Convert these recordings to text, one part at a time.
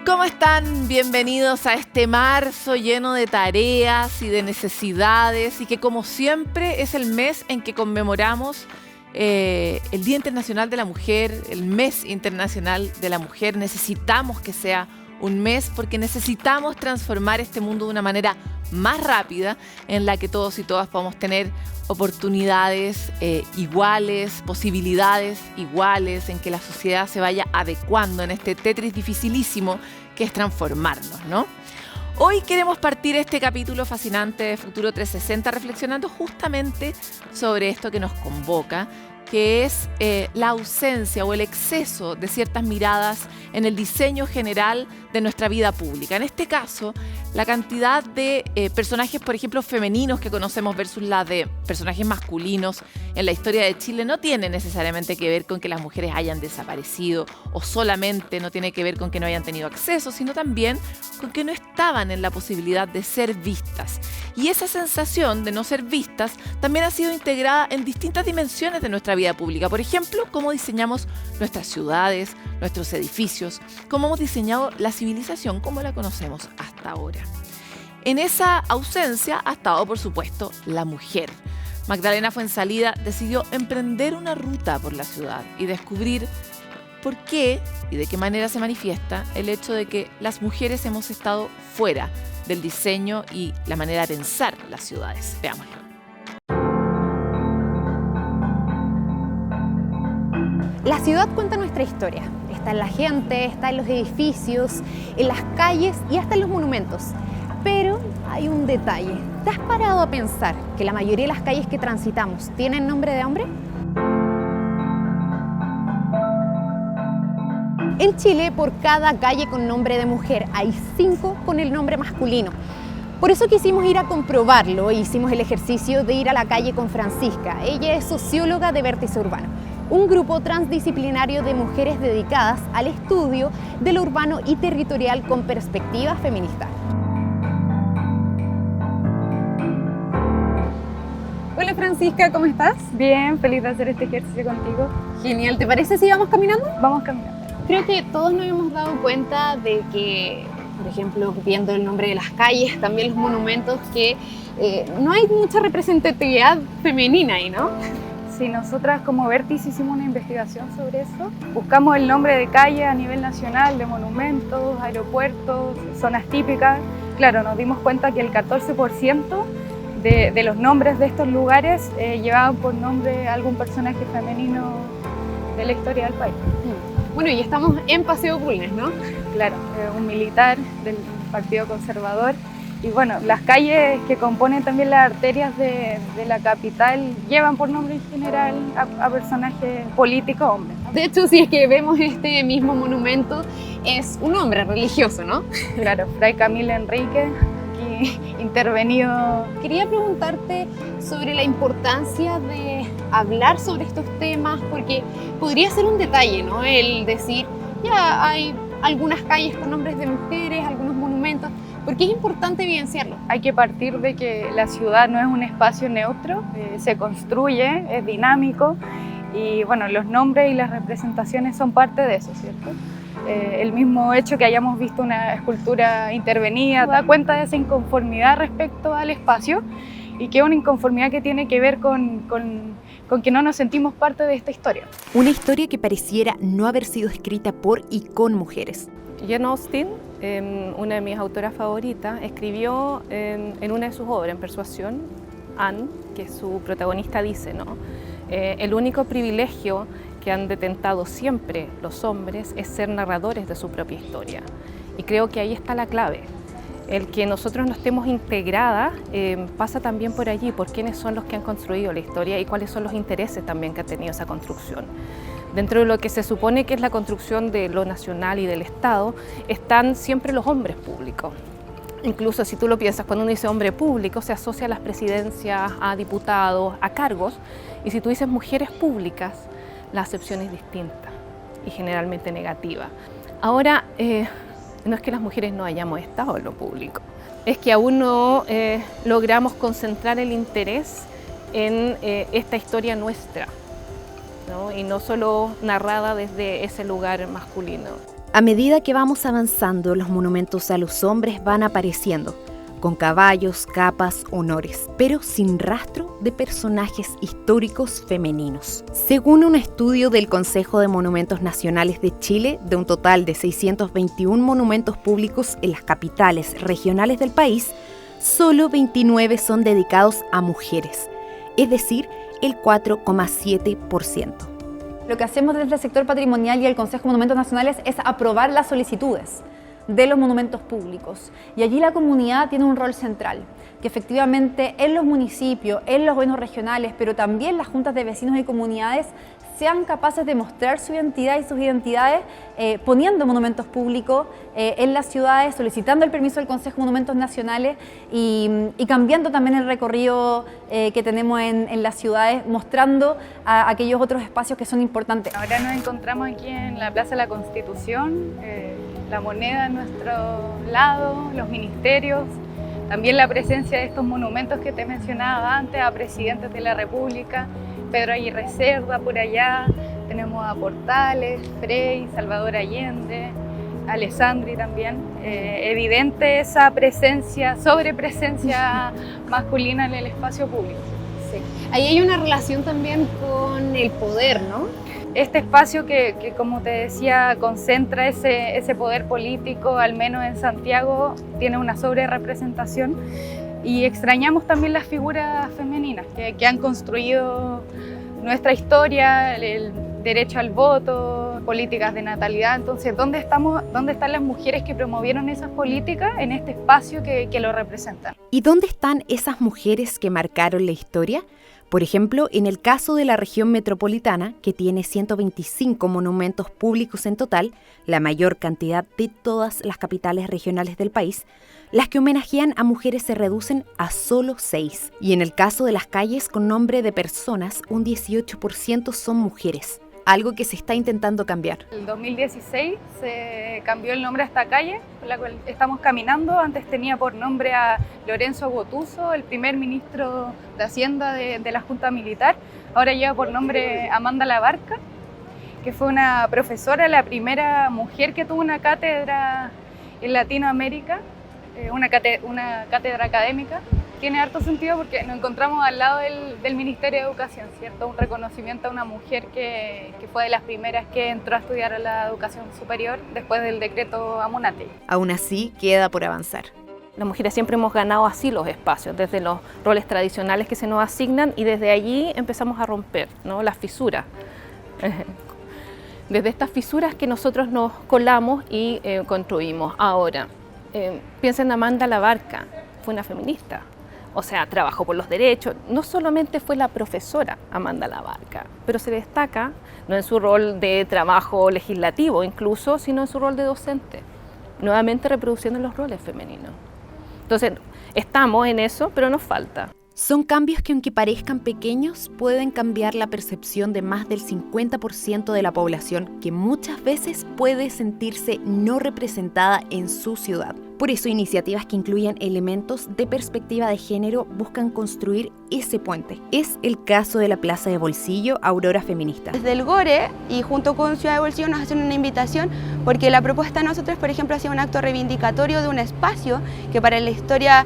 ¿Cómo están? Bienvenidos a este marzo lleno de tareas y de necesidades y que como siempre es el mes en que conmemoramos el Día Internacional de la Mujer, el Mes Internacional de la Mujer. Necesitamos que sea un mes porque necesitamos transformar este mundo de una manera más rápida en la que todos y todas podamos tener oportunidades iguales, posibilidades iguales, en que la sociedad se vaya adecuando en este Tetris dificilísimo que es transformarnos, ¿no? Hoy queremos partir este capítulo fascinante de Futuro 360 reflexionando justamente sobre esto que nos convoca, que es la ausencia o el exceso de ciertas miradas en el diseño general de nuestra vida pública. En este caso, la cantidad de personajes, por ejemplo, femeninos que conocemos versus la de personajes masculinos en la historia de Chile no tiene necesariamente que ver con que las mujeres hayan desaparecido o solamente no tiene que ver con que no hayan tenido acceso, sino también con que no estaban en la posibilidad de ser vistas. Y esa sensación de no ser vistas también ha sido integrada en distintas dimensiones de nuestra vida pública. Por ejemplo, cómo diseñamos nuestras ciudades, nuestros edificios, cómo hemos diseñado la civilización como la conocemos hasta ahora. En esa ausencia ha estado, por supuesto, la mujer. Magdalena Fuenzalida decidió emprender una ruta por la ciudad y descubrir por qué y de qué manera se manifiesta el hecho de que las mujeres hemos estado fuera del diseño y la manera de pensar las ciudades. Veámoslo. La ciudad cuenta nuestra historia. Está en la gente, está en los edificios, en las calles y hasta en los monumentos. Pero hay un detalle. ¿Te has parado a pensar que la mayoría de las calles que transitamos tienen nombre de hombre? En Chile, por cada calle con nombre de mujer, hay 5 con el nombre masculino. Por eso quisimos ir a comprobarlo e hicimos el ejercicio de ir a la calle con Francisca. Ella es socióloga de Vértice Urbano, un grupo transdisciplinario de mujeres dedicadas al estudio de lo urbano y territorial con perspectiva feminista. Hola Francisca, ¿cómo estás? Bien, feliz de hacer este ejercicio contigo. Genial, ¿te parece si vamos caminando? Vamos caminando. Creo que todos nos hemos dado cuenta de que, por ejemplo, viendo el nombre de las calles, también los monumentos, que no hay mucha representatividad femenina ahí, ¿no? Sí, nosotras como Vértice hicimos una investigación sobre eso. Buscamos el nombre de calle a nivel nacional, de monumentos, aeropuertos, zonas típicas. Claro, nos dimos cuenta que el 14% de los nombres de estos lugares llevaban por nombre algún personaje femenino de la historia del país. Bueno, y estamos en Paseo Bulnes, ¿no? Claro, un militar del Partido Conservador. Y bueno, las calles que componen también las arterias de la capital llevan por nombre en general a personajes políticos hombres, ¿no? De hecho, si es que vemos este mismo monumento, es un hombre religioso, ¿no? Claro, Fray Camilo Enrique, aquí intervenido. Quería preguntarte sobre la importancia de hablar sobre estos temas, porque podría ser un detalle, ¿no? El decir, ya hay algunas calles con nombres de mujeres, algunos monumentos, porque es importante evidenciarlo. Hay que partir de que la ciudad no es un espacio neutro, se construye, es dinámico y bueno, los nombres y las representaciones son parte de eso, ¿cierto? El mismo hecho que hayamos visto una escultura intervenida da cuenta de esa inconformidad respecto al espacio y que es una inconformidad que tiene que ver con que no nos sentimos parte de esta historia. Una historia que pareciera no haber sido escrita por y con mujeres. Jane Austen, una de mis autoras favoritas, escribió en una de sus obras, en Persuasión, Anne, que su protagonista dice, ¿no? El único privilegio que han detentado siempre los hombres es ser narradores de su propia historia. Y creo que ahí está la clave. El que nosotros no estemos integradas pasa también por allí, por quiénes son los que han construido la historia y cuáles son los intereses también que ha tenido esa construcción. Dentro de lo que se supone que es la construcción de lo nacional y del Estado, están siempre los hombres públicos. Incluso si tú lo piensas, cuando uno dice hombre público, se asocia a las presidencias, a diputados, a cargos, y si tú dices mujeres públicas, la acepción es distinta y generalmente negativa. Ahora, no es que las mujeres no hayamos estado en lo público, es que aún no logramos concentrar el interés en esta historia nuestra, ¿no? Y no solo narrada desde ese lugar masculino. A medida que vamos avanzando, los monumentos a los hombres van apareciendo, con caballos, capas, honores, pero sin rastro de personajes históricos femeninos. Según un estudio del Consejo de Monumentos Nacionales de Chile, de un total de 621 monumentos públicos en las capitales regionales del país, solo 29 son dedicados a mujeres, es decir, el 4,7%. Lo que hacemos desde el sector patrimonial y el Consejo de Monumentos Nacionales es aprobar las solicitudes de los monumentos públicos. Y allí la comunidad tiene un rol central, que efectivamente en los municipios, en los gobiernos regionales, pero también las juntas de vecinos y comunidades sean capaces de mostrar su identidad y sus identidades poniendo monumentos públicos en las ciudades, solicitando el permiso del Consejo de Monumentos Nacionales y cambiando también el recorrido que tenemos en las ciudades, mostrando a aquellos otros espacios que son importantes. Ahora nos encontramos aquí en la Plaza de la Constitución, la moneda a nuestro lado, los ministerios, también la presencia de estos monumentos que te mencionaba antes, a presidentes de la República, Pedro Aguirre Cerda por allá, tenemos a Portales, Frei, Salvador Allende, Alessandri también. Evidente esa presencia, sobrepresencia masculina en el espacio público. Sí. Ahí hay una relación también con el poder, ¿no? Este espacio que como te decía, concentra ese poder político, al menos en Santiago, tiene una sobrerepresentación. Y extrañamos también las figuras femeninas que han construido nuestra historia, el derecho al voto, políticas de natalidad. Entonces, ¿dónde están las mujeres que promovieron esas políticas en este espacio que lo representan? ¿Y dónde están esas mujeres que marcaron la historia? Por ejemplo, en el caso de la región metropolitana, que tiene 125 monumentos públicos en total, la mayor cantidad de todas las capitales regionales del país, las que homenajean a mujeres se reducen a solo 6. Y en el caso de las calles con nombre de personas, un 18% son mujeres, algo que se está intentando cambiar. En el 2016 se cambió el nombre a esta calle por la cual estamos caminando. Antes tenía por nombre a Lorenzo Gottuso, el primer ministro de Hacienda de la Junta Militar. Ahora lleva por nombre Amanda Labarca, que fue una profesora, la primera mujer que tuvo una cátedra en Latinoamérica, una cátedra académica. Tiene harto sentido porque nos encontramos al lado del Ministerio de Educación, ¿cierto? Un reconocimiento a una mujer que fue de las primeras que entró a estudiar a la educación superior después del decreto Amunate. Aún así, queda por avanzar. Las mujeres siempre hemos ganado así los espacios, desde los roles tradicionales que se nos asignan, y desde allí empezamos a romper, ¿no?, las fisuras. Desde estas fisuras que nosotros nos colamos y construimos. Ahora, piensa en Amanda Labarca, fue una feminista. O sea, trabajó por los derechos. No solamente fue la profesora Amanda Labarca, pero se destaca no en su rol de trabajo legislativo incluso, sino en su rol de docente, nuevamente reproduciendo los roles femeninos. Entonces, estamos en eso, pero nos falta. Son cambios que, aunque parezcan pequeños, pueden cambiar la percepción de más del 50% de la población, que muchas veces puede sentirse no representada en su ciudad. Por eso, iniciativas que incluyen elementos de perspectiva de género buscan construir ese puente. Es el caso de la Plaza de Bolsillo Aurora Feminista. Desde el GORE y junto con Ciudad de Bolsillo nos hacen una invitación porque la propuesta de nosotros, por ejemplo, ha sido un acto reivindicatorio de un espacio que para la historia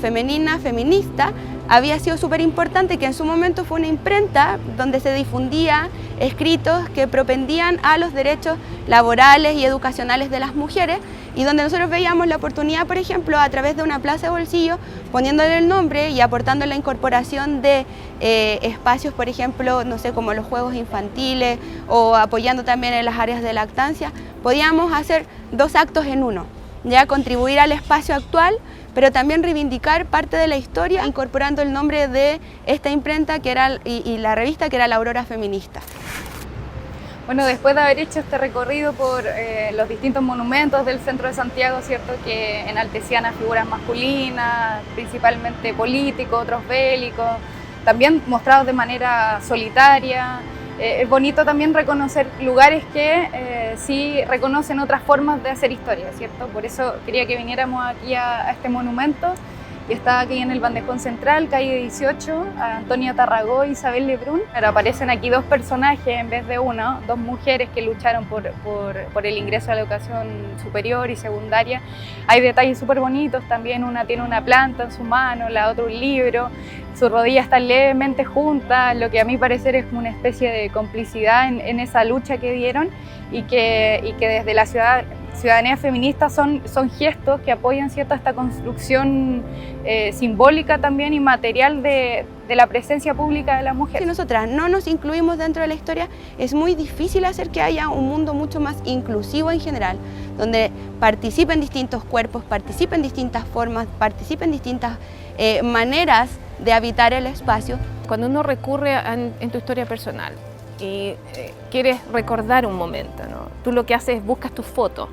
femenina, feminista, había sido súper importante, que en su momento fue una imprenta donde se difundía escritos que propendían a los derechos laborales y educacionales de las mujeres, y donde nosotros veíamos la oportunidad, por ejemplo, a través de una plaza de bolsillo, poniéndole el nombre y aportando la incorporación de espacios, por ejemplo, no sé, como los juegos infantiles o apoyando también en las áreas de lactancia, podíamos hacer dos actos en uno, ya contribuir al espacio actual, pero también reivindicar parte de la historia, incorporando el nombre de esta imprenta que era, y la revista que era la Aurora Feminista. Bueno, después de haber hecho este recorrido por los distintos monumentos del centro de Santiago, ¿cierto?, que enaltecían a figuras masculinas, principalmente políticos, otros bélicos, también mostrados de manera solitaria. Es bonito también reconocer lugares que sí reconocen otras formas de hacer historia, ¿cierto? Por eso quería que viniéramos aquí a este monumento y está aquí en el bandejón central, calle 18, Antonia Tarragó y Isabel Lebrun. Pero aparecen aquí dos personajes en vez de uno, dos mujeres que lucharon por el ingreso a la educación superior y secundaria. Hay detalles súper bonitos también, una tiene una planta en su mano, la otra un libro, sus rodillas están levemente juntas, lo que a mi parecer es una especie de complicidad en esa lucha que dieron y que desde la ciudadanía feminista son gestos que apoyan, ¿cierto?, esta construcción simbólica también y material de la presencia pública de la mujer. Si nosotras no nos incluimos dentro de la historia, es muy difícil hacer que haya un mundo mucho más inclusivo en general, donde participen distintos cuerpos, participen distintas formas, participen distintas maneras de habitar el espacio. Cuando uno recurre en tu historia personal y quieres recordar un momento, ¿no?, tú lo que haces es buscas tus fotos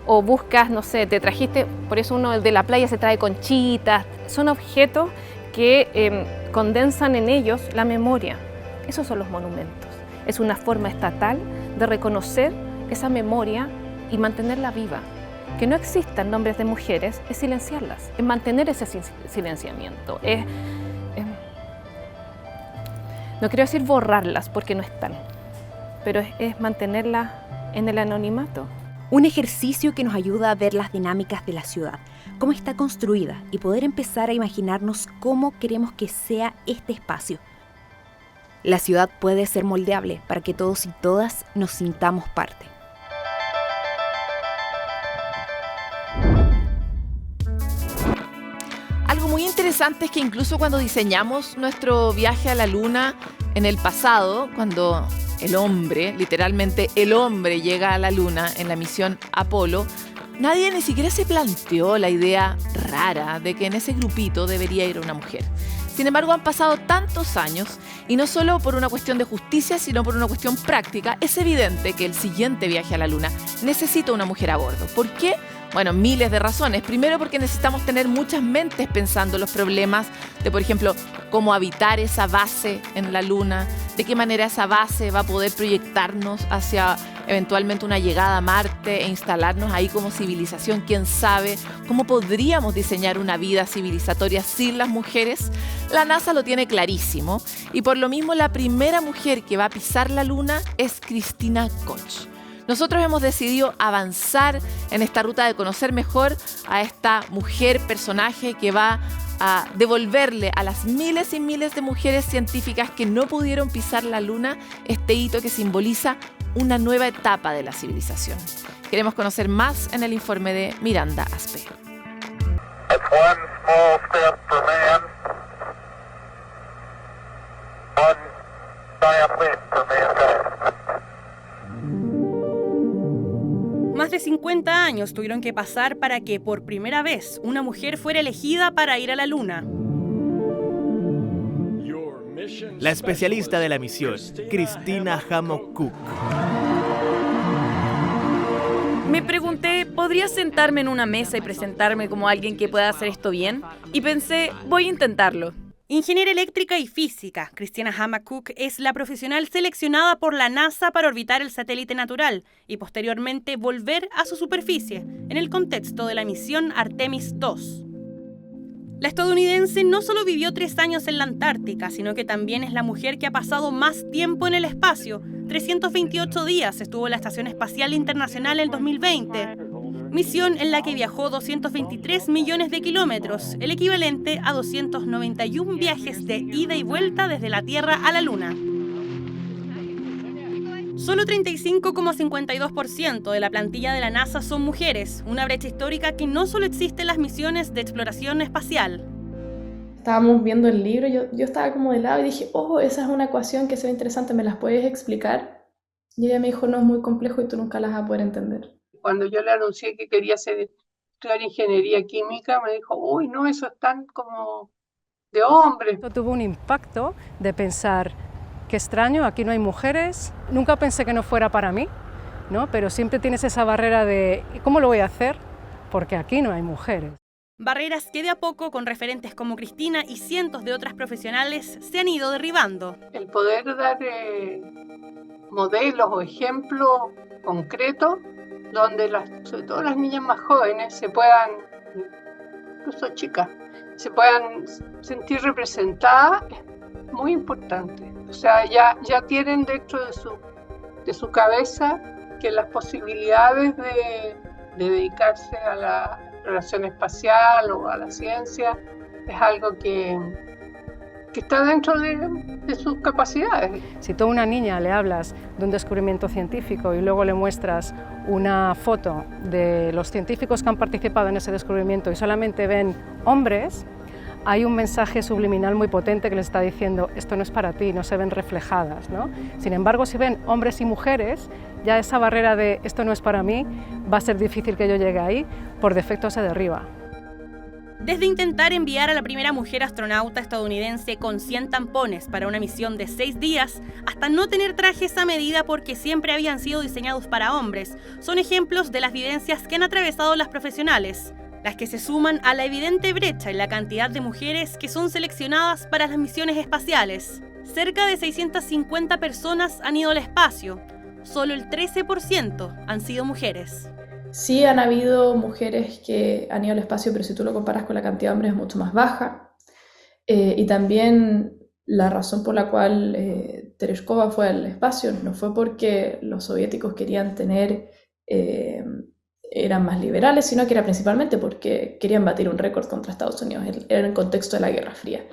o buscas, no sé, te trajiste, por eso uno de la playa se trae conchitas, son objetos que condensan en ellos la memoria. Esos son los monumentos. Es una forma estatal de reconocer esa memoria y mantenerla viva. Que no existan nombres de mujeres es silenciarlas, es mantener ese silenciamiento, no quiero decir borrarlas porque no están, pero es mantenerlas en el anonimato. Un ejercicio que nos ayuda a ver las dinámicas de la ciudad, cómo está construida y poder empezar a imaginarnos cómo queremos que sea este espacio. La ciudad puede ser moldeable para que todos y todas nos sintamos parte. Algo muy interesante es que incluso cuando diseñamos nuestro viaje a la Luna en el pasado, cuando el hombre, literalmente el hombre, llega a la Luna en la misión Apolo, nadie ni siquiera se planteó la idea rara de que en ese grupito debería ir una mujer. Sin embargo, han pasado tantos años, y no solo por una cuestión de justicia, sino por una cuestión práctica, es evidente que el siguiente viaje a la Luna necesita una mujer a bordo. ¿Por qué? Bueno, miles de razones. Primero, porque necesitamos tener muchas mentes pensando los problemas de, por ejemplo, cómo habitar esa base en la Luna, de qué manera esa base va a poder proyectarnos hacia eventualmente una llegada a Marte e instalarnos ahí como civilización, quién sabe, cómo podríamos diseñar una vida civilizatoria sin las mujeres. La NASA lo tiene clarísimo y por lo mismo la primera mujer que va a pisar la Luna es Christina Koch. Nosotros hemos decidido avanzar en esta ruta de conocer mejor a esta mujer, personaje que va a devolverle a las miles y miles de mujeres científicas que no pudieron pisar la Luna este hito que simboliza una nueva etapa de la civilización. Queremos conocer más en el informe de Miranda Aspe. That's one small step for man, one giant leap for mankind. Más de 50 años tuvieron que pasar para que por primera vez una mujer fuera elegida para ir a la Luna. La especialista de la misión, Christina Hammock Cook. Me pregunté, ¿podría sentarme en una mesa y presentarme como alguien que pueda hacer esto bien? Y pensé, voy a intentarlo. Ingeniera eléctrica y física, Christina Hammock Cook es la profesional seleccionada por la NASA para orbitar el satélite natural y posteriormente volver a su superficie, en el contexto de la misión Artemis II. La estadounidense no solo vivió 3 años en la Antártica, sino que también es la mujer que ha pasado más tiempo en el espacio. 328 días estuvo en la Estación Espacial Internacional en 2020. Misión en la que viajó 223 millones de kilómetros, el equivalente a 291 viajes de ida y vuelta desde la Tierra a la Luna. Solo 35,52% de la plantilla de la NASA son mujeres, una brecha histórica que no solo existe en las misiones de exploración espacial. Estábamos viendo el libro, yo estaba como de lado y dije, oh, esa es una ecuación que se ve interesante, ¿me las puedes explicar? Y ella me dijo, no, es muy complejo y tú nunca las vas a poder entender. Cuando yo le anuncié que quería estudiar ingeniería química, me dijo, uy, no, eso es tan como de hombres. Tuvo un impacto de pensar, qué extraño, aquí no hay mujeres. Nunca pensé que no fuera para mí, ¿no? Pero siempre tienes esa barrera de, ¿cómo lo voy a hacer? Porque aquí no hay mujeres. Barreras que de a poco, con referentes como Christina y cientos de otras profesionales, se han ido derribando. El poder dar modelos o ejemplos concretos donde sobre todo las niñas más jóvenes se puedan, incluso chicas, se puedan sentir representadas es muy importante. O sea, ya tienen dentro de su cabeza que las posibilidades de dedicarse a la exploración espacial o a la ciencia es algo que está dentro de sus capacidades. Si tú a una niña le hablas de un descubrimiento científico y luego le muestras una foto de los científicos que han participado en ese descubrimiento y solamente ven hombres, hay un mensaje subliminal muy potente que les está diciendo esto no es para ti, no se ven reflejadas, ¿no? Sin embargo, si ven hombres y mujeres, ya esa barrera de esto no es para mí, va a ser difícil que yo llegue ahí, por defecto se derriba. Desde intentar enviar a la primera mujer astronauta estadounidense con 100 tampones para una misión de 6 días, hasta no tener trajes a medida porque siempre habían sido diseñados para hombres, son ejemplos de las vivencias que han atravesado las profesionales, las que se suman a la evidente brecha en la cantidad de mujeres que son seleccionadas para las misiones espaciales. Cerca de 650 personas han ido al espacio, solo el 13% han sido mujeres. Sí han habido mujeres que han ido al espacio, pero si tú lo comparas con la cantidad de hombres es mucho más baja. Y también la razón por la cual Tereshkova fue al espacio no fue porque los soviéticos querían eran más liberales, sino que era principalmente porque querían batir un récord contra Estados Unidos. Era en el contexto de la Guerra Fría.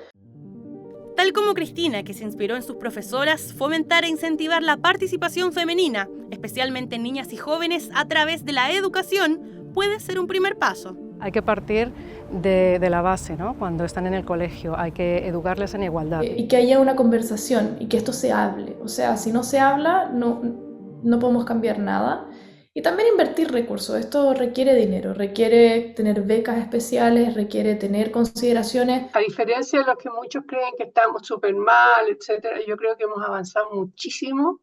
Tal como Cristina, que se inspiró en sus profesoras, fomentar e incentivar la participación femenina, especialmente en niñas y jóvenes, a través de la educación, puede ser un primer paso. Hay que partir de la base, ¿no? Cuando están en el colegio, hay que educarles en igualdad. Y que haya una conversación y que esto se hable. O sea, si no se habla, no podemos cambiar nada. Y también invertir recursos. Esto requiere dinero, requiere tener becas especiales, requiere tener consideraciones. A diferencia de los que muchos creen que estamos súper mal, etcétera, yo creo que hemos avanzado muchísimo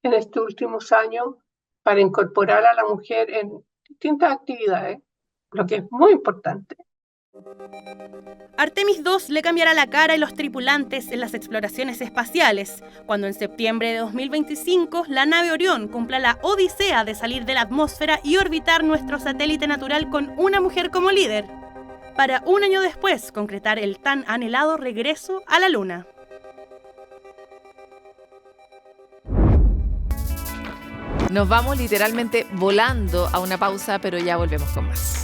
en estos últimos años para incorporar a la mujer en distintas actividades, lo que es muy importante. Artemis II le cambiará la cara a los tripulantes en las exploraciones espaciales, cuando en septiembre de 2025 la nave Orión cumpla la odisea de salir de la atmósfera y orbitar nuestro satélite natural con una mujer como líder, para un año después concretar el tan anhelado regreso a la Luna. Nos vamos literalmente volando a una pausa, pero ya volvemos con más.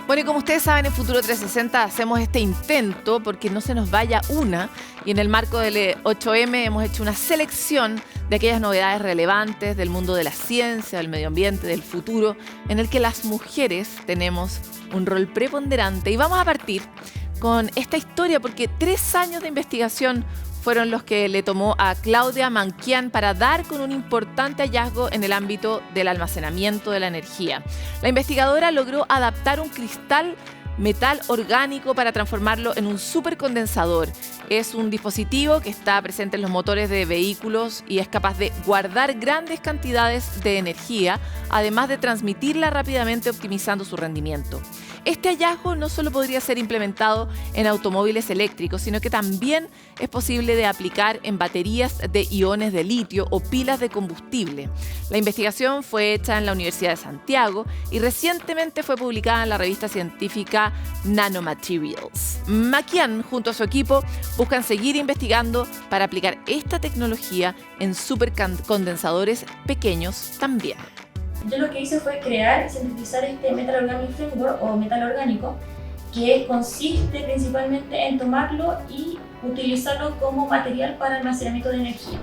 Bueno, y como ustedes saben, en Futuro 360 hacemos este intento porque no se nos vaya una, y en el marco del 8M hemos hecho una selección de aquellas novedades relevantes del mundo de la ciencia, del medio ambiente, del futuro, en el que las mujeres tenemos un rol preponderante. Y vamos a partir con esta historia porque 3 años de investigación fueron los que le tomó a Claudia Manquian para dar con un importante hallazgo en el ámbito del almacenamiento de la energía. La investigadora logró adaptar un cristal metal orgánico para transformarlo en un supercondensador. Es un dispositivo que está presente en los motores de vehículos y es capaz de guardar grandes cantidades de energía, además de transmitirla rápidamente optimizando su rendimiento. Este hallazgo no solo podría ser implementado en automóviles eléctricos, sino que también es posible de aplicar en baterías de iones de litio o pilas de combustible. La investigación fue hecha en la Universidad de Santiago y recientemente fue publicada en la revista científica Nanomaterials. Manquian, junto a su equipo, buscan seguir investigando para aplicar esta tecnología en supercondensadores pequeños también. Yo lo que hice fue crear y sintetizar este Metal Organic Framework o metal orgánico, que consiste principalmente en tomarlo y utilizarlo como material para almacenamiento de energía.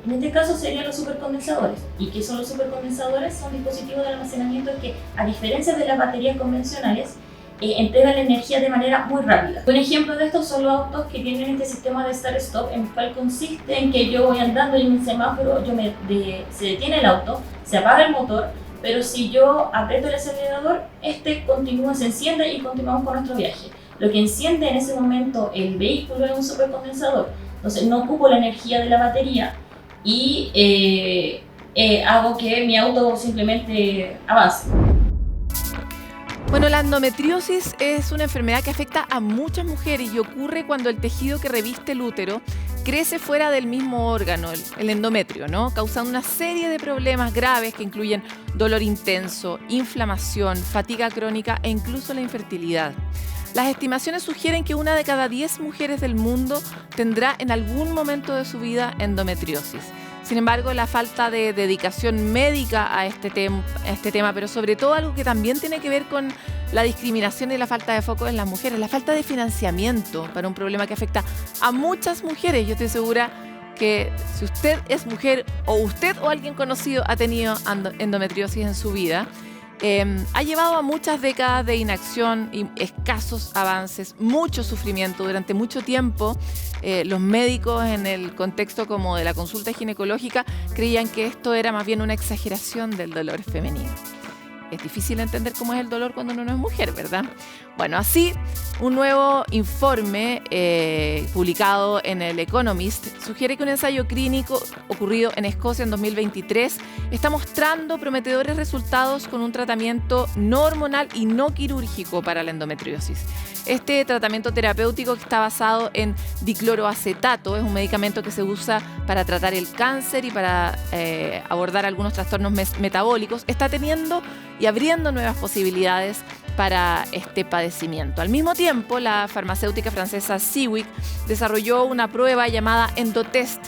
En este caso serían los supercondensadores. ¿Y qué son los supercondensadores? Son dispositivos de almacenamiento que, a diferencia de las baterías convencionales, entregan la energía de manera muy rápida. Un ejemplo de esto son los autos que tienen este sistema de start-stop, en el cual consiste en que yo voy andando y en un semáforo se detiene el auto, se apaga el motor, pero si yo aprieto el acelerador, este continúa, se enciende y continuamos con nuestro viaje. Lo que enciende en ese momento el vehículo es un supercondensador, entonces no ocupo la energía de la batería y hago que mi auto simplemente avance. Bueno, la endometriosis es una enfermedad que afecta a muchas mujeres y ocurre cuando el tejido que reviste el útero crece fuera del mismo órgano, el endometrio, ¿no? Causando una serie de problemas graves que incluyen dolor intenso, inflamación, fatiga crónica e incluso la infertilidad. Las estimaciones sugieren que 1 de cada 10 mujeres del mundo tendrá en algún momento de su vida endometriosis. Sin embargo, la falta de dedicación médica a este tema, pero sobre todo algo que también tiene que ver con la discriminación y la falta de foco en las mujeres, la falta de financiamiento para un problema que afecta a muchas mujeres. Yo estoy segura que si usted es mujer o usted o alguien conocido ha tenido endometriosis en su vida, ha llevado a muchas décadas de inacción y escasos avances, mucho sufrimiento durante mucho tiempo. Los médicos en el contexto como de la consulta ginecológica creían que esto era más bien una exageración del dolor femenino. Es difícil entender cómo es el dolor cuando uno no es mujer, ¿verdad? Bueno, así, un nuevo informe publicado en el Economist sugiere que un ensayo clínico ocurrido en Escocia en 2023 está mostrando prometedores resultados con un tratamiento no hormonal y no quirúrgico para la endometriosis. Este tratamiento terapéutico, que está basado en dicloroacetato, es un medicamento que se usa para tratar el cáncer y para abordar algunos trastornos metabólicos, está teniendo y abriendo nuevas posibilidades para este padecimiento. Al mismo tiempo, la farmacéutica francesa Sewick desarrolló una prueba llamada Endotest,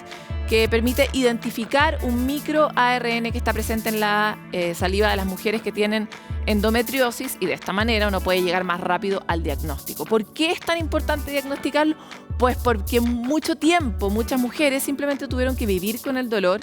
que permite identificar un microARN que está presente en la saliva de las mujeres que tienen endometriosis, y de esta manera uno puede llegar más rápido al diagnóstico. ¿Por qué es tan importante diagnosticarlo? Pues porque mucho tiempo muchas mujeres simplemente tuvieron que vivir con el dolor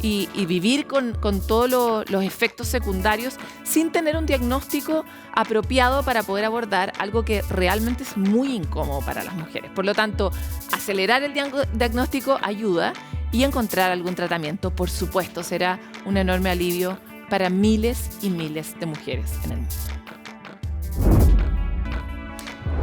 y vivir con todos los efectos secundarios sin tener un diagnóstico apropiado para poder abordar algo que realmente es muy incómodo para las mujeres. Por lo tanto, acelerar el diagnóstico ayuda, y encontrar algún tratamiento, por supuesto, será un enorme alivio para miles y miles de mujeres en el mundo.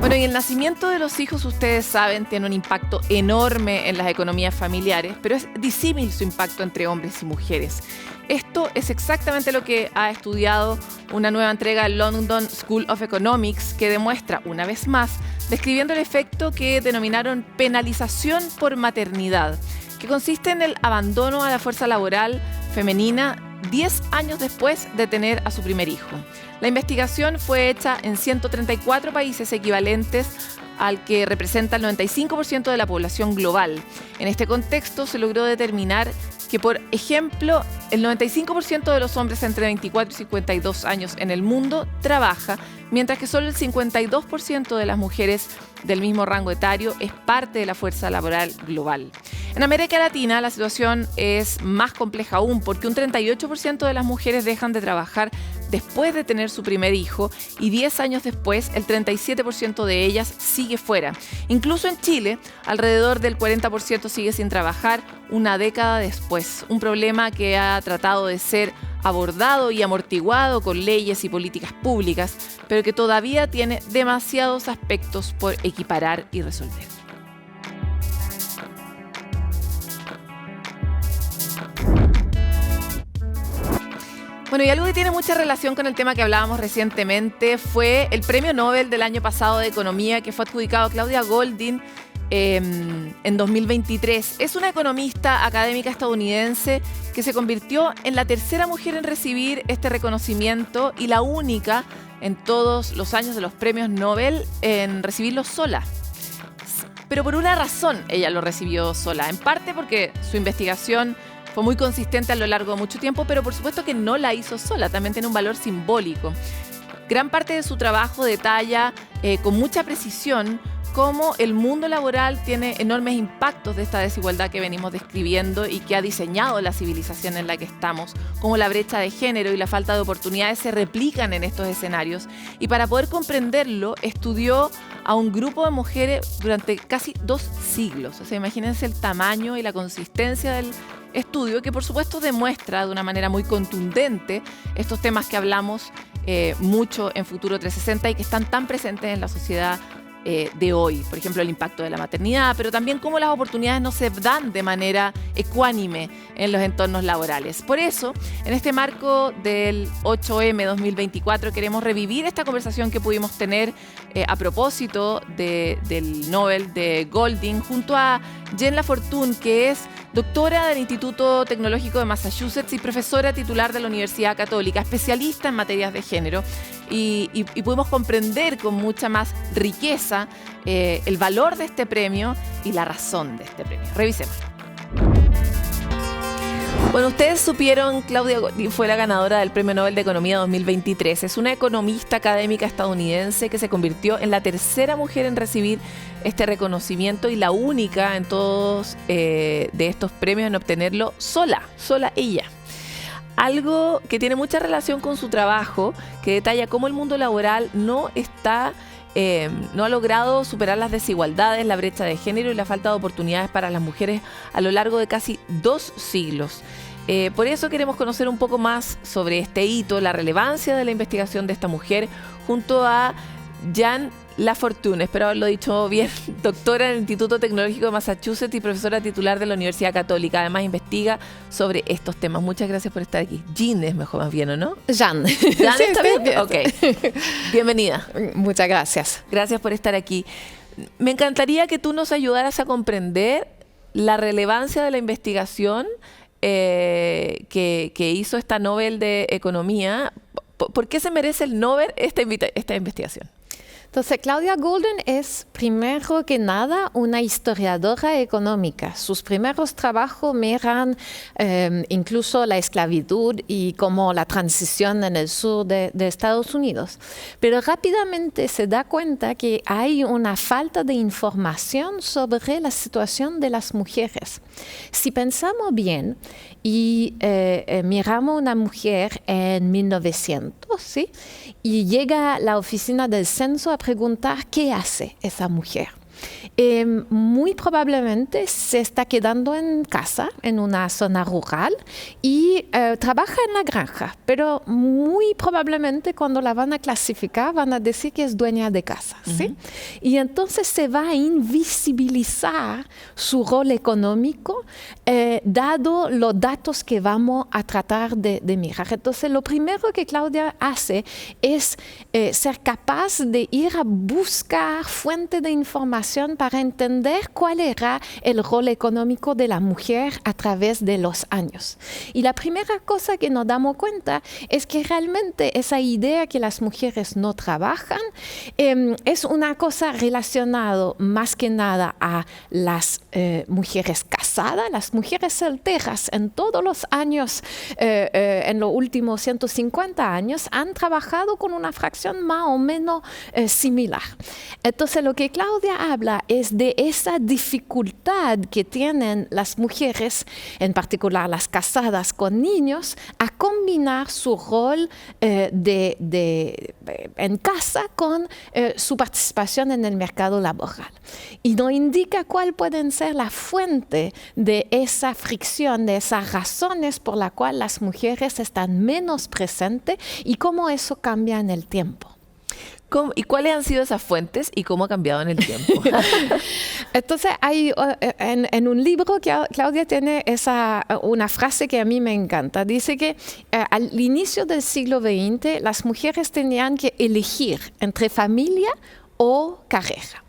Bueno, y el nacimiento de los hijos, ustedes saben, tiene un impacto enorme en las economías familiares, pero es disímil su impacto entre hombres y mujeres. Esto es exactamente lo que ha estudiado una nueva entrega del London School of Economics, que demuestra, una vez más, describiendo el efecto que denominaron penalización por maternidad, que consiste en el abandono a la fuerza laboral femenina 10 años después de tener a su primer hijo. La investigación fue hecha en 134 países equivalentes al que representa el 95% de la población global. En este contexto se logró determinar que, por ejemplo, el 95% de los hombres entre 24 y 52 años en el mundo trabaja, mientras que solo el 52% de las mujeres del mismo rango etario es parte de la fuerza laboral global. En América Latina la situación es más compleja aún, porque un 38% de las mujeres dejan de trabajar después de tener su primer hijo, y 10 años después el 37% de ellas sigue fuera. Incluso en Chile, alrededor del 40% sigue sin trabajar una década después. Un problema que ha tratado de ser abordado y amortiguado con leyes y políticas públicas, pero que todavía tiene demasiados aspectos por equiparar y resolver. Bueno, y algo que tiene mucha relación con el tema que hablábamos recientemente fue el Premio Nobel del año pasado de Economía, que fue adjudicado a Claudia Goldin en 2023. Es una economista académica estadounidense que se convirtió en la tercera mujer en recibir este reconocimiento y la única en todos los años de los premios Nobel en recibirlo sola. Pero por una razón ella lo recibió sola, en parte porque su investigación fue muy consistente a lo largo de mucho tiempo, pero por supuesto que no la hizo sola, también tiene un valor simbólico. Gran parte de su trabajo detalla con mucha precisión cómo el mundo laboral tiene enormes impactos de esta desigualdad que venimos describiendo y que ha diseñado la civilización en la que estamos, cómo la brecha de género y la falta de oportunidades se replican en estos escenarios. Y para poder comprenderlo, estudió a un grupo de mujeres durante casi 2 siglos. O sea, imagínense el tamaño y la consistencia del estudio, que por supuesto demuestra de una manera muy contundente estos temas que hablamos mucho en Futuro 360 y que están tan presentes en la sociedad de hoy. Por ejemplo, el impacto de la maternidad, pero también cómo las oportunidades no se dan de manera ecuánime en los entornos laborales. Por eso, en este marco del 8M 2024, queremos revivir esta conversación que pudimos tener a propósito del Nobel de Golding junto a Jen Lafortune, que es doctora del Instituto Tecnológico de Massachusetts y profesora titular de la Universidad Católica, especialista en materias de género, y pudimos comprender con mucha más riqueza el valor de este premio y la razón de este premio. Revisemos. Bueno, ustedes supieron, Claudia Goldin fue la ganadora del Premio Nobel de Economía 2023. Es una economista académica estadounidense que se convirtió en la tercera mujer en recibir este reconocimiento y la única en todos de estos premios en obtenerlo sola ella. Algo que tiene mucha relación con su trabajo, que detalla cómo el mundo laboral no ha logrado superar las desigualdades, la brecha de género y la falta de oportunidades para las mujeres a lo largo de casi 2 siglos. Por eso queremos conocer un poco más sobre este hito, la relevancia de la investigación de esta mujer, junto a Jen Lafortune, espero haberlo dicho bien, doctora en el Instituto Tecnológico de Massachusetts y profesora titular de la Universidad Católica. Además, investiga sobre estos temas. Muchas gracias por estar aquí. Jen es mejor, más bien, ¿o no? Jan. ¿Jan Sí, está bien? bien. Ok. Bienvenida. Muchas gracias. Gracias por estar aquí. Me encantaría que tú nos ayudaras a comprender la relevancia de la investigación que hizo esta Nobel de Economía. ¿Por qué se merece el Nobel esta investigación? Entonces, Claudia Goldin es, primero que nada, una historiadora económica. Sus primeros trabajos miran incluso la esclavitud y como la transición en el sur de Estados Unidos. Pero rápidamente se da cuenta que hay una falta de información sobre la situación de las mujeres. Si pensamos bien y miramos una mujer en 1900, ¿sí? Y llega a la oficina del censo a preguntar qué hace esa mujer. Muy probablemente se está quedando en casa, en una zona rural, y trabaja en la granja, pero muy probablemente cuando la van a clasificar van a decir que es dueña de casa, ¿sí? Y entonces se va a invisibilizar su rol económico, dado los datos que vamos a tratar de mirar. Entonces, lo primero que Claudia hace es ser capaz de ir a buscar fuentes de información para entender cuál era el rol económico de la mujer a través de los años. Y la primera cosa que nos damos cuenta es que realmente esa idea que las mujeres no trabajan es una cosa relacionada más que nada a las mujeres casadas, las mujeres solteras en todos los años, en los últimos 150 años, han trabajado con una fracción más o menos similar. Entonces, lo que Claudia habla es de esa dificultad que tienen las mujeres, en particular las casadas con niños, a combinar su rol en casa con su participación en el mercado laboral. Y nos indica cuál pueden ser la fuente de esa fricción, de esas razones por las cuales las mujeres están menos presentes y cómo eso cambia en el tiempo. ¿Y cuáles han sido esas fuentes y cómo ha cambiado en el tiempo? Entonces, hay en un libro que Claudia tiene una frase que a mí me encanta. Dice que al inicio del siglo XX las mujeres tenían que elegir entre familia o carrera.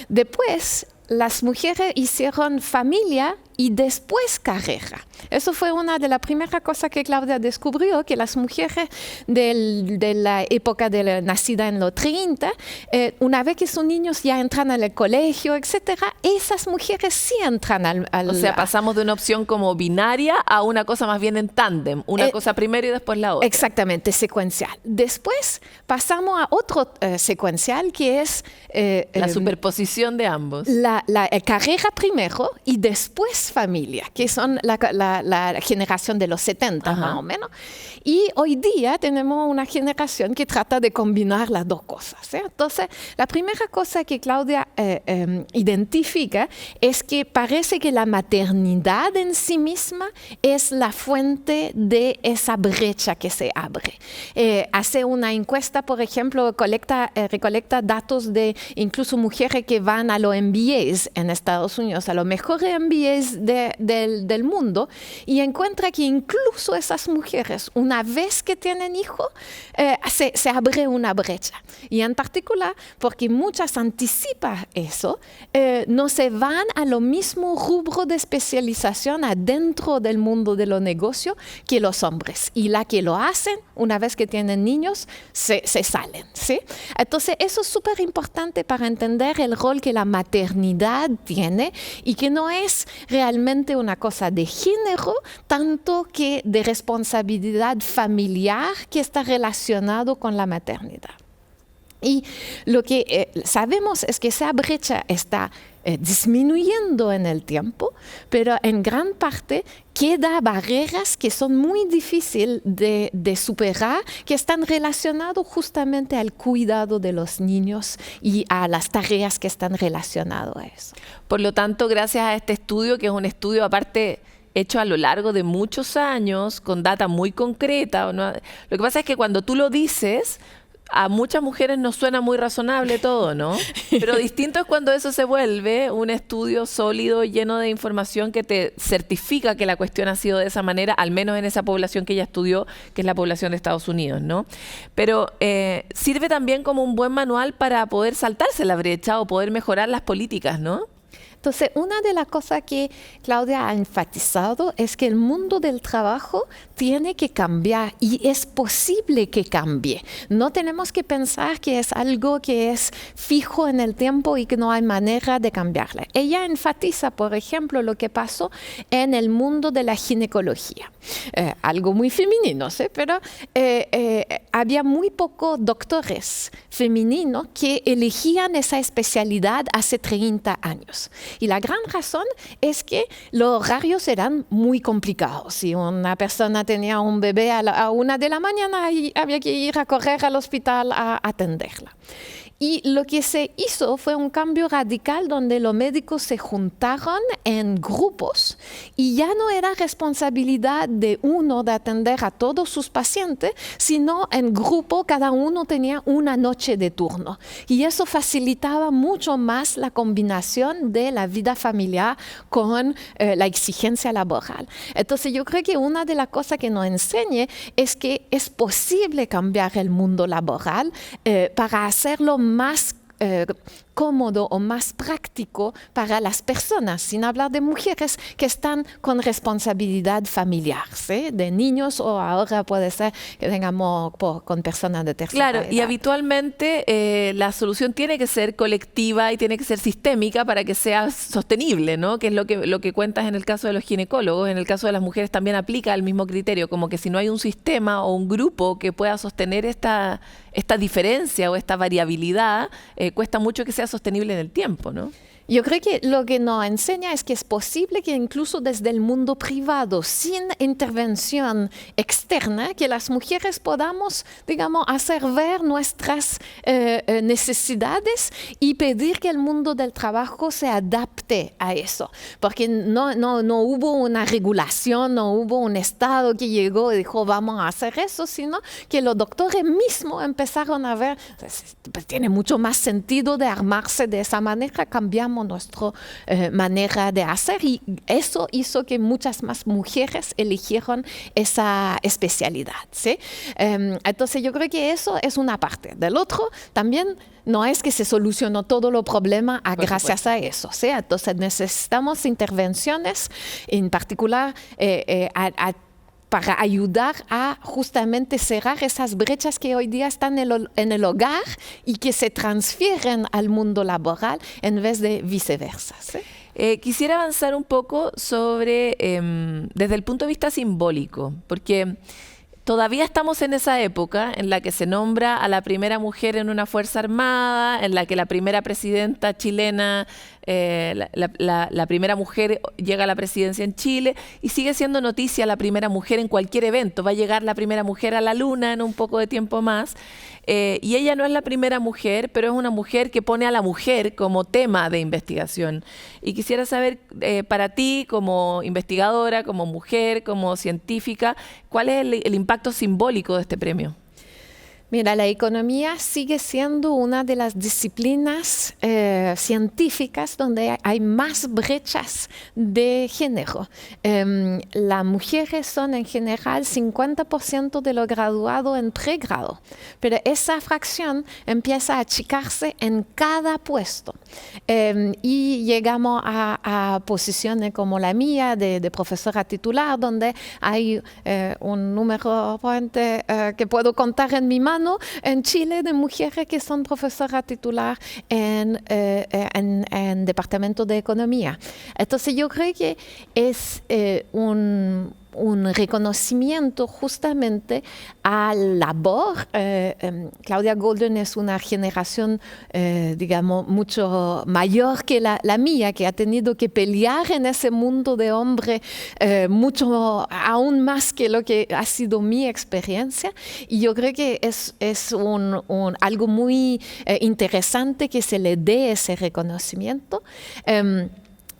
Después, las mujeres hicieron familia y después carrera. Eso fue una de las primeras cosas que Claudia descubrió, que las mujeres de la época nacida en los 30, una vez que son niños ya entran al colegio, etcétera, esas mujeres sí entran O sea, pasamos de una opción como binaria a una cosa más bien en tándem, una cosa primero y después la otra. Exactamente, secuencial. Después pasamos a otro secuencial que es... la superposición de ambos. La carrera primero y después tres familias, que son la generación de los 70 más o menos. Y hoy día tenemos una generación que trata de combinar las dos cosas. Entonces, la primera cosa que Claudia identifica es que parece que la maternidad en sí misma es la fuente de esa brecha que se abre. Hace una encuesta, por ejemplo, recolecta datos de incluso mujeres que van a los MBAs en Estados Unidos, a los mejores MBAs del mundo, y encuentra que incluso esas mujeres, una vez que tienen hijos, se abre una brecha. Y en particular, porque muchas anticipan eso, no se van a lo mismo rubro de especialización adentro del mundo de los negocios que los hombres. Y la que lo hacen, una vez que tienen niños, se salen, ¿sí? Entonces, eso es súper importante para entender el rol que la maternidad tiene y que no es realmente una cosa de género, tanto que de responsabilidad familiar que está relacionado con la maternidad. Y lo que sabemos es que esa brecha está disminuyendo en el tiempo, pero en gran parte queda barreras que son muy difíciles de superar, que están relacionadas justamente al cuidado de los niños y a las tareas que están relacionadas a eso. Por lo tanto, gracias a este estudio, que es un estudio aparte hecho a lo largo de muchos años, con data muy concreta, ¿no? Lo que pasa es que cuando tú lo dices, a muchas mujeres nos suena muy razonable todo, ¿no? Pero distinto es cuando eso se vuelve un estudio sólido, lleno de información que te certifica que la cuestión ha sido de esa manera, al menos en esa población que ella estudió, que es la población de Estados Unidos, ¿no? Pero sirve también como un buen manual para poder saltarse la brecha o poder mejorar las políticas, ¿no? Entonces, una de las cosas que Claudia ha enfatizado es que el mundo del trabajo tiene que cambiar y es posible que cambie. No tenemos que pensar que es algo que es fijo en el tiempo y que no hay manera de cambiarle. Ella enfatiza, por ejemplo, lo que pasó en el mundo de la ginecología. Algo muy femenino, ¿sí? Pero había muy pocos doctores femeninos que elegían esa especialidad hace 30 años. Y la gran razón es que los horarios eran muy complicados. Si una persona tenía un bebé a 1 de la mañana, había que ir a correr al hospital a atenderla. Y lo que se hizo fue un cambio radical donde los médicos se juntaron en grupos y ya no era responsabilidad de uno de atender a todos sus pacientes, sino en grupo cada uno tenía una noche de turno. Y eso facilitaba mucho más la combinación de la vida familiar con la exigencia laboral. Entonces yo creo que una de las cosas que nos enseña es que es posible cambiar el mundo laboral para hacerlo más cómodo o más práctico para las personas, sin hablar de mujeres que están con responsabilidad familiar, ¿sí? De niños o ahora puede ser que tengamos con personas de tercera edad. Claro, y habitualmente la solución tiene que ser colectiva y tiene que ser sistémica para que sea sostenible, ¿no? Que es lo que cuentas en el caso de los ginecólogos. En el caso de las mujeres también aplica el mismo criterio, como que si no hay un sistema o un grupo que pueda sostener esta diferencia o esta variabilidad, cuesta mucho que sea sostenible en el tiempo, ¿no? Yo creo que lo que nos enseña es que es posible que incluso desde el mundo privado, sin intervención externa, que las mujeres podamos, digamos, hacer ver nuestras necesidades y pedir que el mundo del trabajo se adapte a eso. Porque no hubo una regulación, no hubo un Estado que llegó y dijo vamos a hacer eso, sino que los doctores mismos empezaron a ver, pues, tiene mucho más sentido de armarse de esa manera, cambiamos nuestra manera de hacer y eso hizo que muchas más mujeres eligieron esa especialidad, ¿sí? Entonces yo creo que eso es una parte. Del otro, también no es que se solucionó todo el problema gracias a eso, ¿sí? Entonces necesitamos intervenciones, en particular para ayudar a justamente cerrar esas brechas que hoy día están en el hogar y que se transfieren al mundo laboral en vez de viceversa, ¿sí? Quisiera avanzar un poco sobre, desde el punto de vista simbólico, porque todavía estamos en esa época en la que se nombra a la primera mujer en una fuerza armada, en la que la primera presidenta chilena la primera mujer llega a la presidencia en Chile y sigue siendo noticia la primera mujer en cualquier evento. Va a llegar la primera mujer a la luna en un poco de tiempo más. Y ella no es la primera mujer, pero es una mujer que pone a la mujer como tema de investigación. Y quisiera saber, para ti, como investigadora, como mujer, como científica, ¿cuál es el impacto simbólico de este premio? Mira, la economía sigue siendo una de las disciplinas científicas donde hay más brechas de género. Las mujeres son en general 50% de los graduados en pregrado, pero esa fracción empieza a achicarse en cada puesto. Y llegamos a posiciones como la mía de profesora titular, donde hay un número que puedo contar en mi mano en Chile de mujeres que son profesoras titular en Departamento de Economía. Entonces yo creo que es un reconocimiento justamente a la labor. Claudia Goldin es una generación, digamos, mucho mayor que la mía, que ha tenido que pelear en ese mundo de hombre mucho, aún más que lo que ha sido mi experiencia. Y yo creo que es algo muy interesante que se le dé ese reconocimiento.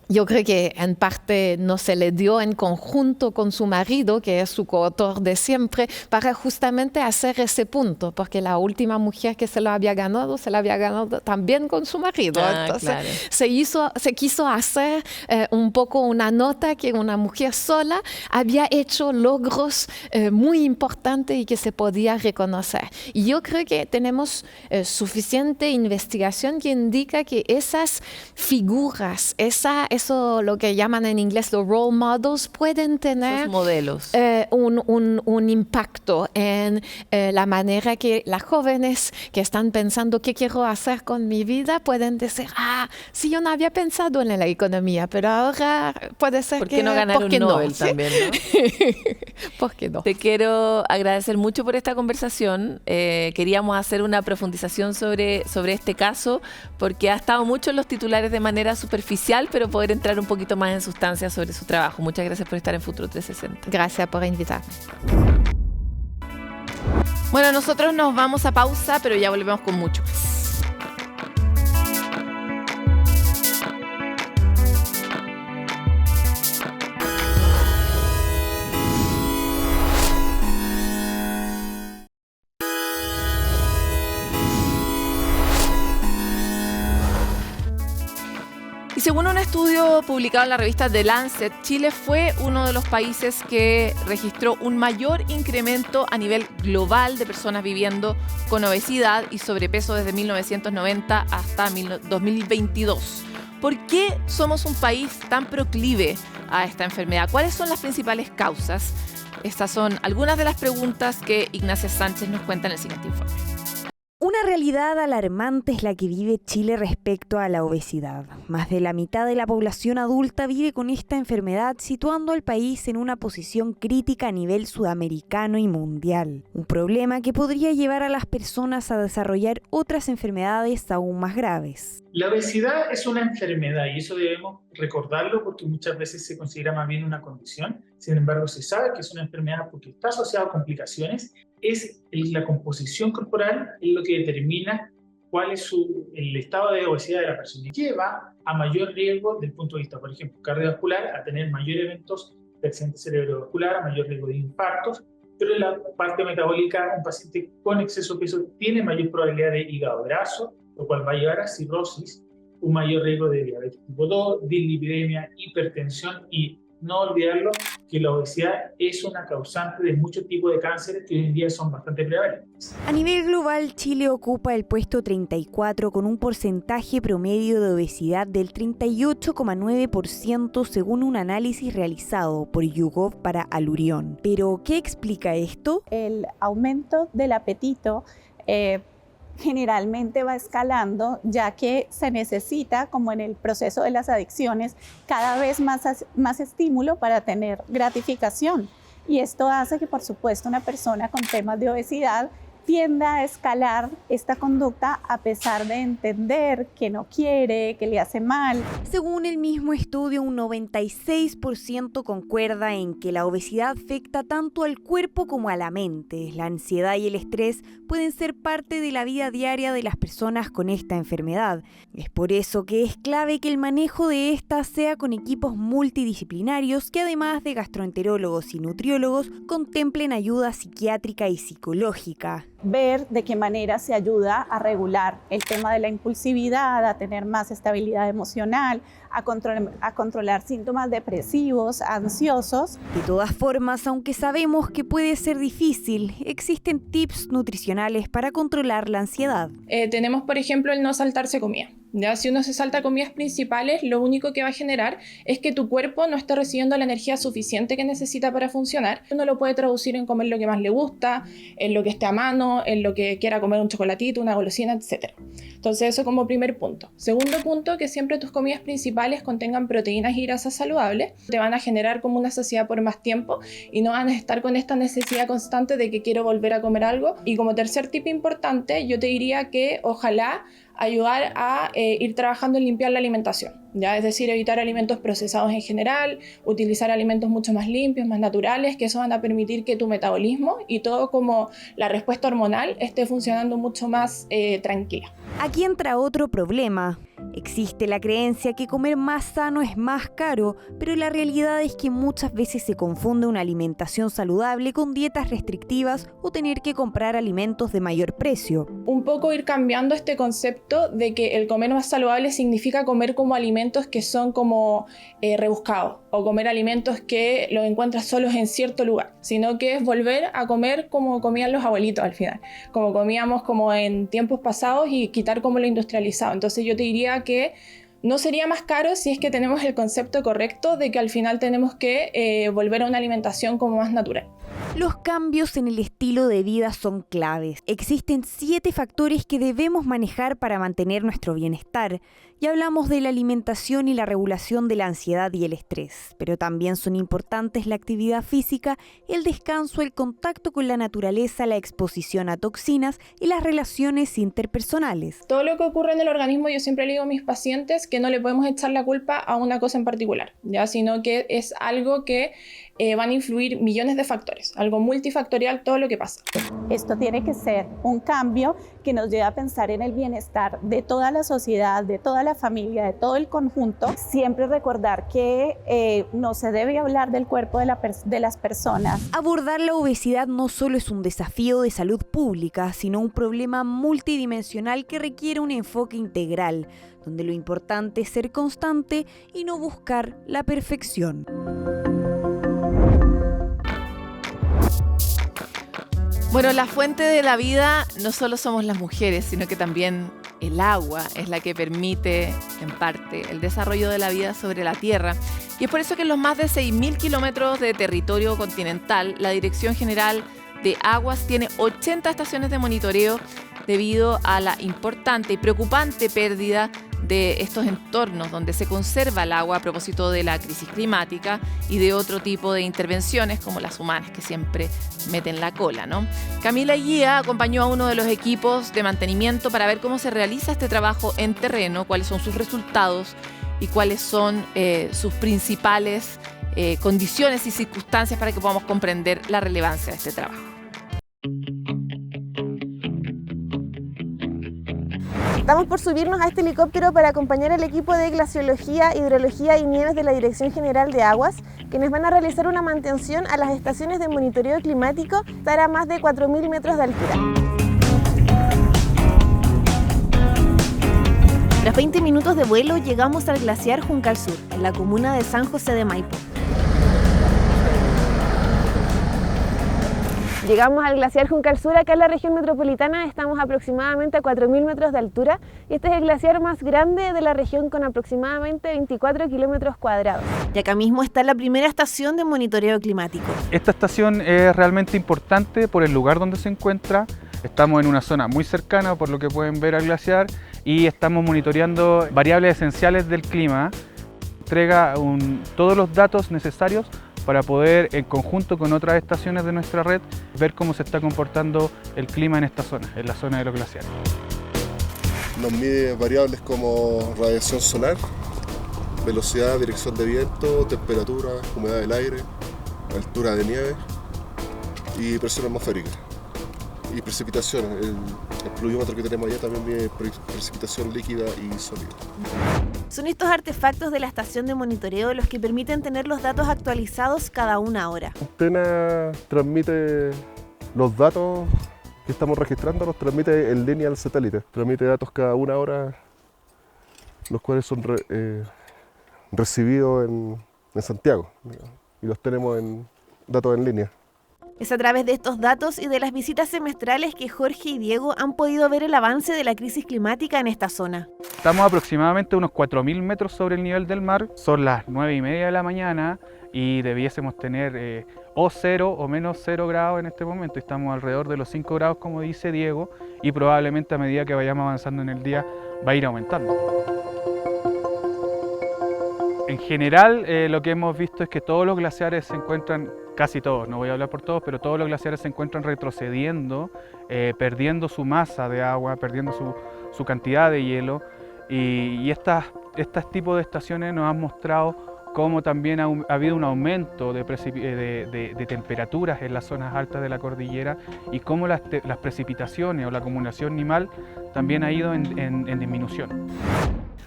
Yo creo que en parte no se le dio en conjunto con su marido, que es su coautor de siempre, para justamente hacer ese punto, porque la última mujer que se lo había ganado también con su marido. Entonces claro, se quiso hacer un poco una nota que una mujer sola había hecho logros muy importantes y que se podía reconocer. Y yo creo que tenemos suficiente investigación que indica que esas figuras, eso lo que llaman en inglés los role models, pueden tener esos modelos. Un impacto en la manera que las jóvenes que están pensando qué quiero hacer con mi vida pueden decir, sí, yo no había pensado en la economía, pero ahora puede ser ¿por qué no ganar un Nobel también, ¿no? ¿Por qué no? Te quiero agradecer mucho por esta conversación. Queríamos hacer una profundización sobre este caso, porque ha estado mucho en los titulares de manera superficial, pero poder entrar un poquito más en sustancia sobre su trabajo. Muchas gracias por estar en Futuro 360. Gracias por invitarme. Bueno, nosotros nos vamos a pausa, pero ya volvemos con mucho más. Y según un estudio publicado en la revista The Lancet, Chile fue uno de los países que registró un mayor incremento a nivel global de personas viviendo con obesidad y sobrepeso desde 1990 hasta 2022. ¿Por qué somos un país tan proclive a esta enfermedad? ¿Cuáles son las principales causas? Estas son algunas de las preguntas que Ignacia Sánchez nos cuenta en el siguiente informe. Una realidad alarmante es la que vive Chile respecto a la obesidad. Más de la mitad de la población adulta vive con esta enfermedad, situando al país en una posición crítica a nivel sudamericano y mundial. Un problema que podría llevar a las personas a desarrollar otras enfermedades aún más graves. La obesidad es una enfermedad y eso debemos recordarlo porque muchas veces se considera más bien una condición. Sin embargo, se sabe que es una enfermedad porque está asociada a complicaciones. La composición corporal es lo que determina cuál es el estado de obesidad de la persona. Lleva a mayor riesgo desde el punto de vista, por ejemplo, cardiovascular, a tener mayor eventos de accidente cerebrovascular, a mayor riesgo de infartos, pero en la parte metabólica, un paciente con exceso de peso tiene mayor probabilidad de hígado graso, lo cual va a llevar a cirrosis, un mayor riesgo de diabetes tipo 2, dislipidemia, hipertensión y no olvidarlo que la obesidad es una causante de muchos tipos de cánceres que hoy en día son bastante prevalentes. A nivel global, Chile ocupa el puesto 34 con un porcentaje promedio de obesidad del 38,9% según un análisis realizado por YouGov para Alurion. ¿Pero qué explica esto? El aumento del apetito generalmente va escalando, ya que se necesita, como en el proceso de las adicciones, cada vez más estímulo para tener gratificación. Y esto hace que, por supuesto, una persona con temas de obesidad tienda a escalar esta conducta a pesar de entender que no quiere, que le hace mal. Según el mismo estudio, un 96% concuerda en que la obesidad afecta tanto al cuerpo como a la mente. La ansiedad y el estrés pueden ser parte de la vida diaria de las personas con esta enfermedad. Es por eso que es clave que el manejo de esta sea con equipos multidisciplinarios que, además de gastroenterólogos y nutriólogos, contemplen ayuda psiquiátrica y psicológica. Ver de qué manera se ayuda a regular el tema de la impulsividad, a tener más estabilidad emocional, a controlar síntomas depresivos, ansiosos. De todas formas, aunque sabemos que puede ser difícil, existen tips nutricionales para controlar la ansiedad. Tenemos, por ejemplo, el no saltarse comida. ¿Ya? Si uno se salta comidas principales, lo único que va a generar es que tu cuerpo no esté recibiendo la energía suficiente que necesita para funcionar. Uno lo puede traducir en comer lo que más le gusta, en lo que esté a mano, en lo que quiera comer, un chocolatito, una golosina, etc. Entonces eso como primer punto. Segundo punto, que siempre tus comidas principales contengan proteínas y grasas saludables. Te van a generar como una saciedad por más tiempo y no van a estar con esta necesidad constante de que quiero volver a comer algo. Y como tercer tip importante, yo te diría que ojalá ayudar a ir trabajando en limpiar la alimentación, ¿ya? Es decir, evitar alimentos procesados en general, utilizar alimentos mucho más limpios, más naturales, que eso van a permitir que tu metabolismo y todo como la respuesta hormonal esté funcionando mucho más tranquila. Aquí entra otro problema. Existe la creencia que comer más sano es más caro, pero la realidad es que muchas veces se confunde una alimentación saludable con dietas restrictivas o tener que comprar alimentos de mayor precio. Un poco ir cambiando este concepto de que el comer más saludable significa comer como alimentos que son como rebuscados o comer alimentos que los encuentras solos en cierto lugar, sino que es volver a comer como comían los abuelitos al final, como comíamos como en tiempos pasados y quitar como lo industrializado. Entonces yo te diría que no sería más caro si es que tenemos el concepto correcto de que al final tenemos que volver a una alimentación como más natural. Los cambios en el estilo de vida son claves. Existen 7 factores que debemos manejar para mantener nuestro bienestar. Ya hablamos de la alimentación y la regulación de la ansiedad y el estrés, pero también son importantes la actividad física, el descanso, el contacto con la naturaleza, la exposición a toxinas y las relaciones interpersonales. Todo lo que ocurre en el organismo, yo siempre le digo a mis pacientes que no le podemos echar la culpa a una cosa en particular, ¿ya? Sino que es algo que van a influir millones de factores, algo multifactorial todo lo que pasa. Esto tiene que ser un cambio que nos lleve a pensar en el bienestar de toda la sociedad, de toda la familia, de todo el conjunto. Siempre recordar que no se debe hablar del cuerpo de las personas. Abordar la obesidad no solo es un desafío de salud pública, sino un problema multidimensional que requiere un enfoque integral, donde lo importante es ser constante y no buscar la perfección. Bueno, la fuente de la vida no solo somos las mujeres, sino que también el agua es la que permite, en parte, el desarrollo de la vida sobre la Tierra. Y es por eso que en los más de 6.000 kilómetros de territorio continental, la Dirección General de Aguas tiene 80 estaciones de monitoreo debido a la importante y preocupante pérdida de estos entornos donde se conserva el agua a propósito de la crisis climática y de otro tipo de intervenciones como las humanas que siempre meten la cola, ¿no? Camila Guía acompañó a uno de los equipos de mantenimiento para ver cómo se realiza este trabajo en terreno, cuáles son sus resultados y cuáles son sus principales condiciones y circunstancias para que podamos comprender la relevancia de este trabajo. Estamos por subirnos a este helicóptero para acompañar al equipo de glaciología, hidrología y nieves de la Dirección General de Aguas, quienes van a realizar una mantención a las estaciones de monitoreo climático que estará a más de 4.000 metros de altura. Tras 20 minutos de vuelo llegamos al glaciar Juncal Sur, en la comuna de San José de Maipo. Llegamos al glaciar Juncal Sur, acá en la región metropolitana, estamos aproximadamente a 4.000 metros de altura y este es el glaciar más grande de la región con aproximadamente 24 kilómetros cuadrados. Y acá mismo está la primera estación de monitoreo climático. Esta estación es realmente importante por el lugar donde se encuentra. Estamos en una zona muy cercana, por lo que pueden ver al glaciar, y estamos monitoreando variables esenciales del clima. Entrega todos los datos necesarios para poder, en conjunto con otras estaciones de nuestra red, ver cómo se está comportando el clima en esta zona, en la zona de los glaciares. Nos mide variables como radiación solar, velocidad, dirección de viento, temperatura, humedad del aire, altura de nieve y presión atmosférica. Y precipitación, el pluviómetro que tenemos allá también mide precipitación líquida y sólida. Son estos artefactos de la estación de monitoreo los que permiten tener los datos actualizados cada una hora. Antena transmite los datos que estamos registrando, los transmite en línea al satélite. Transmite datos cada una hora, los cuales son recibidos en Santiago, y los tenemos en datos en línea. Es a través de estos datos y de las visitas semestrales que Jorge y Diego han podido ver el avance de la crisis climática en esta zona. Estamos aproximadamente unos 4.000 metros sobre el nivel del mar, son las 9:30 de la mañana y debiésemos tener o 0 o menos 0 grados en este momento. Estamos alrededor de los 5 grados, como dice Diego, y probablemente a medida que vayamos avanzando en el día va a ir aumentando. En general, lo que hemos visto es que todos los glaciares se encuentran, casi todos, no voy a hablar por todos, pero todos los glaciares se encuentran retrocediendo, perdiendo su masa de agua, perdiendo su cantidad de hielo, y estos tipos de estaciones nos han mostrado cómo también ha habido un aumento de temperaturas en las zonas altas de la cordillera y cómo las precipitaciones o la acumulación nimal también ha ido en disminución.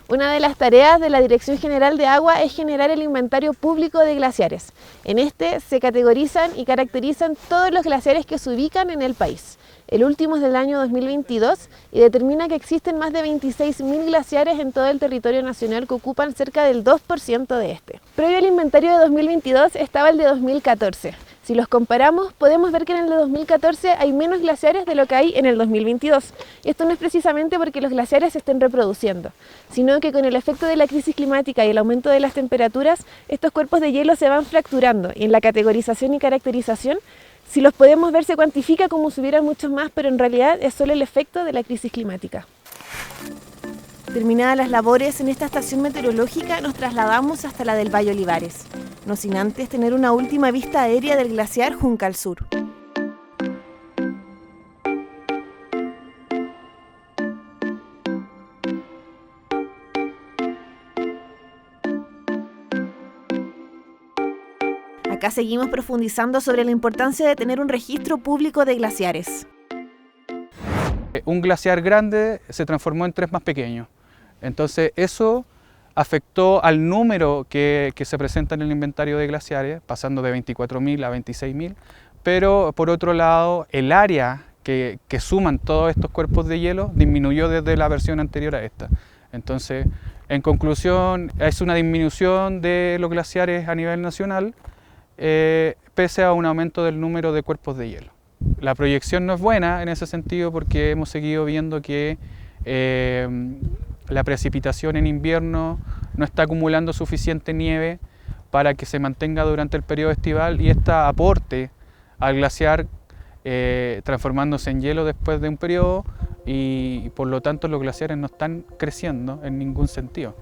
Una de las tareas de la Dirección General de Agua es generar el inventario público de glaciares. En este se categorizan y caracterizan todos los glaciares que se ubican en el país. El último es del año 2022 y determina que existen más de 26.000 glaciares en todo el territorio nacional que ocupan cerca del 2% de este. Previo al inventario de 2022 estaba el de 2014. Si los comparamos, podemos ver que en el de 2014 hay menos glaciares de lo que hay en el 2022. Y esto no es precisamente porque los glaciares se estén reproduciendo, sino que con el efecto de la crisis climática y el aumento de las temperaturas, estos cuerpos de hielo se van fracturando. Y en la categorización y caracterización, si los podemos ver, se cuantifica como si hubiera muchos más, pero en realidad es solo el efecto de la crisis climática. Terminadas las labores en esta estación meteorológica, nos trasladamos hasta la del Valle Olivares, no sin antes tener una última vista aérea del glaciar Juncal al Sur. Acá seguimos profundizando sobre la importancia de tener un registro público de glaciares. Un glaciar grande se transformó en 3 más pequeños. Entonces eso afectó al número que se presenta en el inventario de glaciares, pasando de 24.000 a 26.000, pero por otro lado el área que suman todos estos cuerpos de hielo disminuyó desde la versión anterior a esta. Entonces, en conclusión, es una disminución de los glaciares a nivel nacional, pese a un aumento del número de cuerpos de hielo. La proyección no es buena en ese sentido porque hemos seguido viendo que la precipitación en invierno no está acumulando suficiente nieve para que se mantenga durante el periodo estival y esta aporte al glaciar transformándose en hielo después de un periodo y por lo tanto los glaciares no están creciendo en ningún sentido,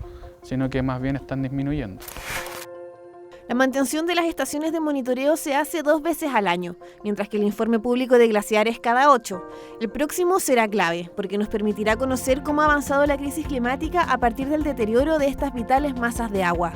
sino que más bien están disminuyendo. La mantención de las estaciones de monitoreo se hace 2 veces al año, mientras que el informe público de glaciares cada 8. El próximo será clave, porque nos permitirá conocer cómo ha avanzado la crisis climática a partir del deterioro de estas vitales masas de agua.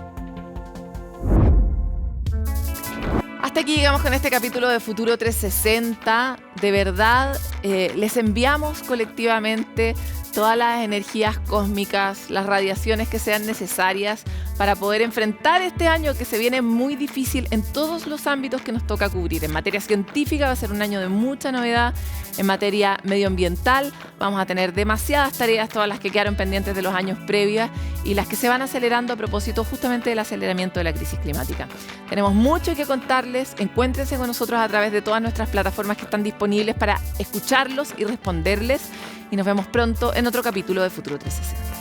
Hasta aquí llegamos con este capítulo de Futuro 360. De verdad, les enviamos colectivamente todas las energías cósmicas, las radiaciones que sean necesarias para poder enfrentar este año que se viene muy difícil en todos los ámbitos que nos toca cubrir. En materia científica va a ser un año de mucha novedad, en materia medioambiental vamos a tener demasiadas tareas, todas las que quedaron pendientes de los años previos y las que se van acelerando a propósito justamente del aceleramiento de la crisis climática. Tenemos mucho que contarles, encuéntrense con nosotros a través de todas nuestras plataformas que están disponibles para escucharlos y responderles y nos vemos pronto en otro capítulo de Futuro 360.